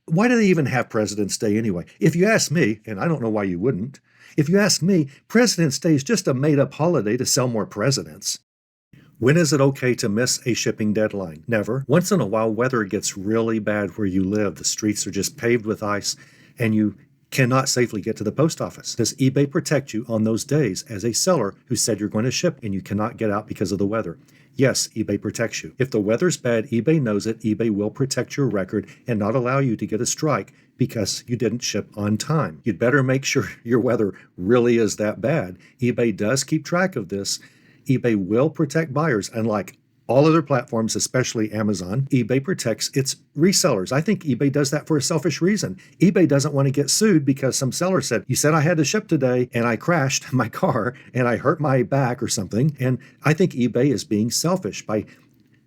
Why do they even have President's Day anyway? If you ask me, and I don't know why you wouldn't, if you ask me, President's Day is just a made-up holiday to sell more presidents. When is it okay to miss a shipping deadline? Never. Once in a while, weather gets really bad where you live. The streets are just paved with ice, and you cannot safely get to the post office. Does eBay protect you on those days as a seller who said you're going to ship and you cannot get out because of the weather? Yes, eBay protects you. If the weather's bad, eBay knows it. eBay will protect your record and not allow you to get a strike because you didn't ship on time. You'd better make sure your weather really is that bad. eBay does keep track of this. eBay will protect buyers, unlike all other platforms, especially Amazon. eBay protects its resellers. I think eBay does that for a selfish reason. eBay doesn't want to get sued because some seller said, you said I had to ship today and I crashed my car and I hurt my back or something. And I think eBay is being selfish by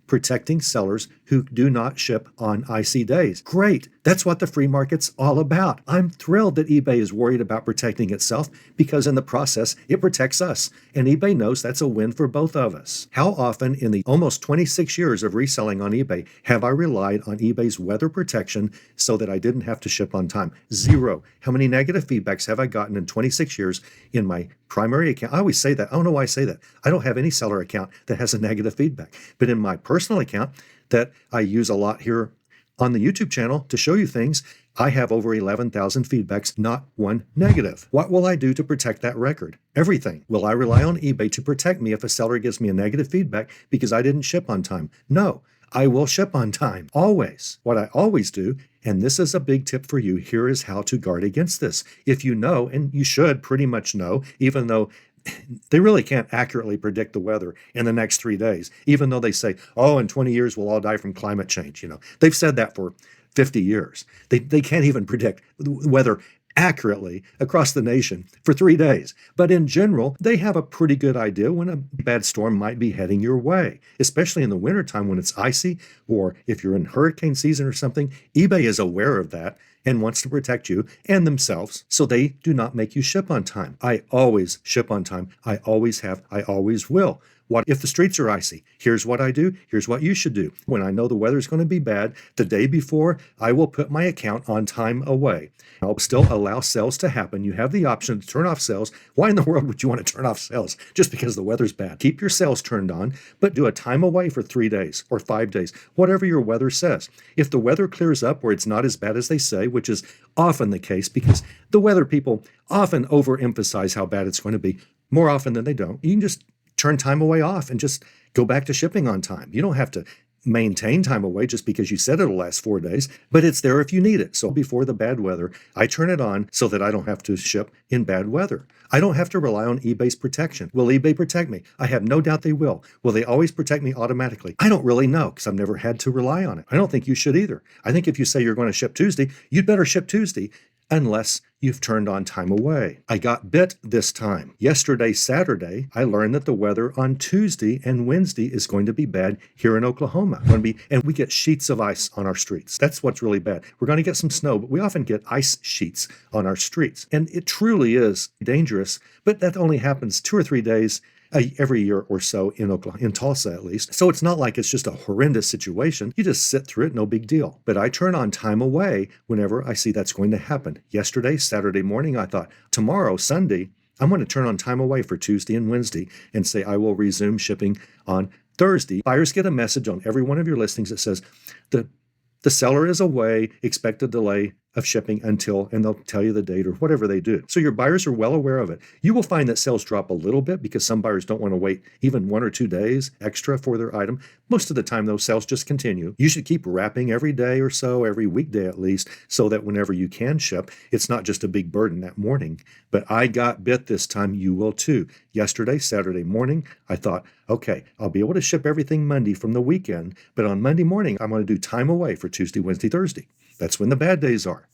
protecting sellers who do not ship on icy days. Great. That's what the free market's all about. I'm thrilled that eBay is worried about protecting itself because in the process, it protects us. And eBay knows that's a win for both of us. How often in the almost 26 years of reselling on eBay have I relied on eBay's weather protection so that I didn't have to ship on time? Zero. How many negative feedbacks have I gotten in 26 years in my primary account? I always say that. I don't know why I say that. I don't have any seller account that has a negative feedback. But in my personal account that I use a lot here on the YouTube channel to show you things, I have over 11,000 feedbacks, not one negative. What will I do to protect that record? Everything. Will I rely on eBay to protect me if a seller gives me a negative feedback because I didn't ship on time? No. I will ship on time, always. What I always do, and this is a big tip for you, here is how to guard against this. If you know, and you should pretty much know, even though they really can't accurately predict the weather in the next 3 days, even though they say, oh, in 20 years we'll all die from climate change. They've said that for 50 years. They can't even predict weather accurately across the nation for 3 days. But in general, they have a pretty good idea when a bad storm might be heading your way, especially in the wintertime when it's icy, or if you're in hurricane season or something. eBay is aware of that and wants to protect you and themselves, so they do not make you ship on time. I always ship on time. I always have. I always will. What if the streets are icy? Here's what I do. Here's what you should do. When I know the weather's going to be bad, the day before, I will put my account on time away. I'll still allow sales to happen. You have the option to turn off sales. Why in the world would you want to turn off sales just because the weather's bad? Keep your sales turned on, but do a time away for 3 days or 5 days, whatever your weather says. If the weather clears up where it's not as bad as they say, which is often the case because the weather people often overemphasize how bad it's going to be, more often than they don't, you can just turn time away off and just go back to shipping on time. You don't have to maintain time away just because you said it'll last 4 days, but it's there if you need it. So before the bad weather, I turn it on so that I don't have to ship in bad weather. I don't have to rely on eBay's protection. Will eBay protect me? I have no doubt they will. Will they always protect me automatically? I don't really know because I've never had to rely on it. I don't think you should either. I think if you say you're going to ship Tuesday, you'd better ship Tuesday unless you've turned on time away. I got bit this time. Yesterday, Saturday, I learned that the weather on Tuesday and Wednesday is going to be bad here in Oklahoma. And we get sheets of ice on our streets. That's what's really bad. We're going to get some snow, but we often get ice sheets on our streets. And it truly is dangerous, but that only happens 2 or 3 days every year or so in Oklahoma, in Tulsa at least. So it's not like it's just a horrendous situation. You just sit through it, no big deal. But I turn on time away whenever I see that's going to happen. Yesterday, Saturday morning, I thought, tomorrow, Sunday, I'm going to turn on time away for Tuesday and Wednesday and say I will resume shipping on Thursday. Buyers get a message on every one of your listings that says the seller is away, expect a delay of shipping until, and they'll tell you the date or whatever they do. So your buyers are well aware of it. You will find that sales drop a little bit because some buyers don't want to wait even 1 or 2 days extra for their item. Most of the time, those sales just continue. You should keep wrapping every day or so, every weekday at least, so that whenever you can ship, it's not just a big burden that morning. But I got bit this time. You will too. Yesterday, Saturday morning, I thought, okay, I'll be able to ship everything Monday from the weekend, but on Monday morning, I'm going to do time away for Tuesday, Wednesday, Thursday. That's when the bad days are.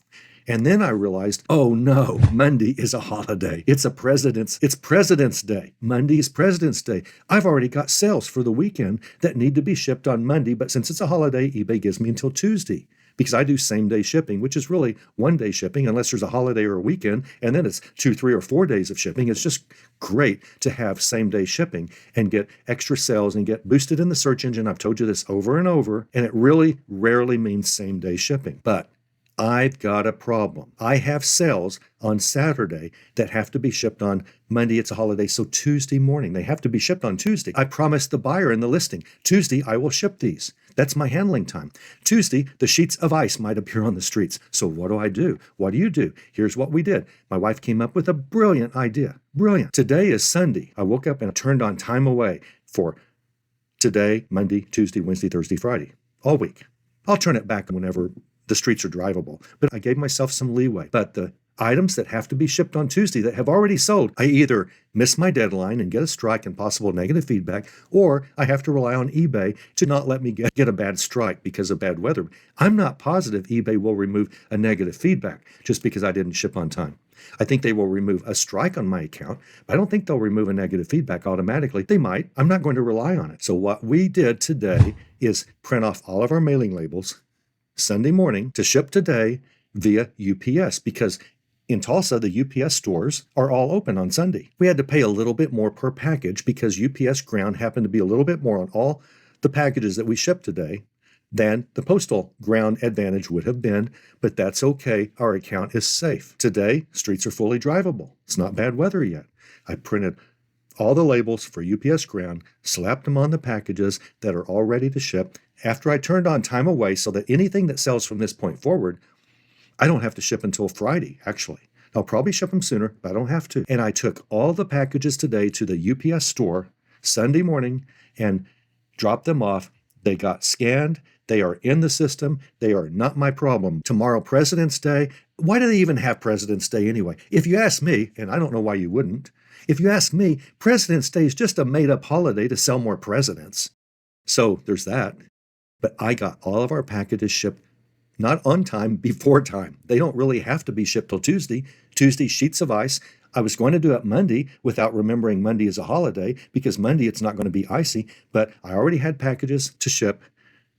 And then I realized, oh no, Monday is a holiday. It's President's Day. Monday is President's Day. I've already got sales for the weekend that need to be shipped on Monday, but since it's a holiday, eBay gives me until Tuesday because I do same-day shipping, which is really one-day shipping unless there's a holiday or a weekend, and then it's 2, 3, or 4 days of shipping. It's just great to have same-day shipping and get extra sales and get boosted in the search engine. I've told you this over and over, and it really rarely means same-day shipping. But I've got a problem. I have sales on Saturday that have to be shipped on Monday. It's a holiday, so Tuesday morning. They have to be shipped on Tuesday. I promised the buyer in the listing, Tuesday I will ship these. That's my handling time. Tuesday, the sheets of ice might appear on the streets. So what do? What do you do? Here's what we did. My wife came up with a brilliant idea. Brilliant. Today is Sunday. I woke up and turned on time away for today, Monday, Tuesday, Wednesday, Thursday, Friday, all week. I'll turn it back whenever the streets are drivable. But I gave myself some leeway. But the items that have to be shipped on Tuesday that have already sold, I either miss my deadline and get a strike and possible negative feedback, or I have to rely on eBay to not let me get a bad strike because of bad weather. I'm not positive eBay will remove a negative feedback just because I didn't ship on time. I think they will remove a strike on my account, but I don't think they'll remove a negative feedback automatically. They might. I'm not going to rely on it. So what we did today is print off all of our mailing labels Sunday morning to ship today via UPS, because in Tulsa, the UPS stores are all open on Sunday. We had to pay a little bit more per package because UPS ground happened to be a little bit more on all the packages that we shipped today than the postal ground advantage would have been, but that's okay. Our account is safe. Today, streets are fully drivable. It's not bad weather yet. I printed all the labels for UPS ground, slapped them on the packages that are all ready to ship after I turned on time away so that anything that sells from this point forward, I don't have to ship until Friday, actually. I'll probably ship them sooner, but I don't have to. And I took all the packages today to the UPS store Sunday morning and dropped them off. They got scanned. They are in the system. They are not my problem. Tomorrow, President's Day. Why do they even have President's Day anyway? If you ask me, and I don't know why you wouldn't, if you ask me, President's Day is just a made-up holiday to sell more presidents. So there's that. But I got all of our packages shipped not on time, before time. They don't really have to be shipped till Tuesday. Tuesday, sheets of ice. I was going to do it Monday without remembering Monday is a holiday, because Monday it's not going to be icy, but I already had packages to ship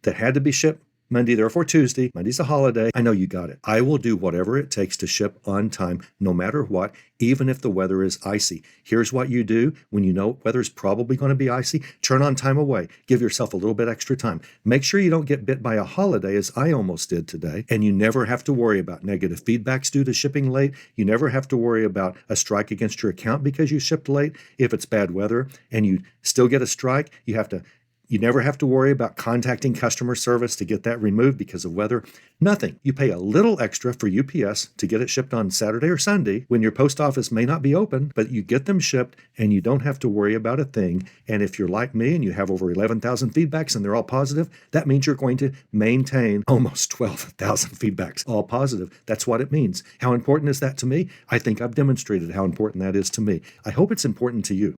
that had to be shipped Monday, therefore Tuesday. Monday's a holiday. I know you got it. I will do whatever it takes to ship on time, no matter what, even if the weather is icy. Here's what you do when you know weather's probably going to be icy. Turn on time away. Give yourself a little bit extra time. Make sure you don't get bit by a holiday, as I almost did today, and you never have to worry about negative feedbacks due to shipping late. You never have to worry about a strike against your account because you shipped late. If it's bad weather and you still get a strike, you never have to worry about contacting customer service to get that removed because of weather. Nothing. You pay a little extra for UPS to get it shipped on Saturday or Sunday when your post office may not be open, but you get them shipped and you don't have to worry about a thing. And if you're like me and you have over 11,000 feedbacks and they're all positive, that means you're going to maintain almost 12,000 feedbacks, all positive. That's what it means. How important is that to me? I think I've demonstrated how important that is to me. I hope it's important to you.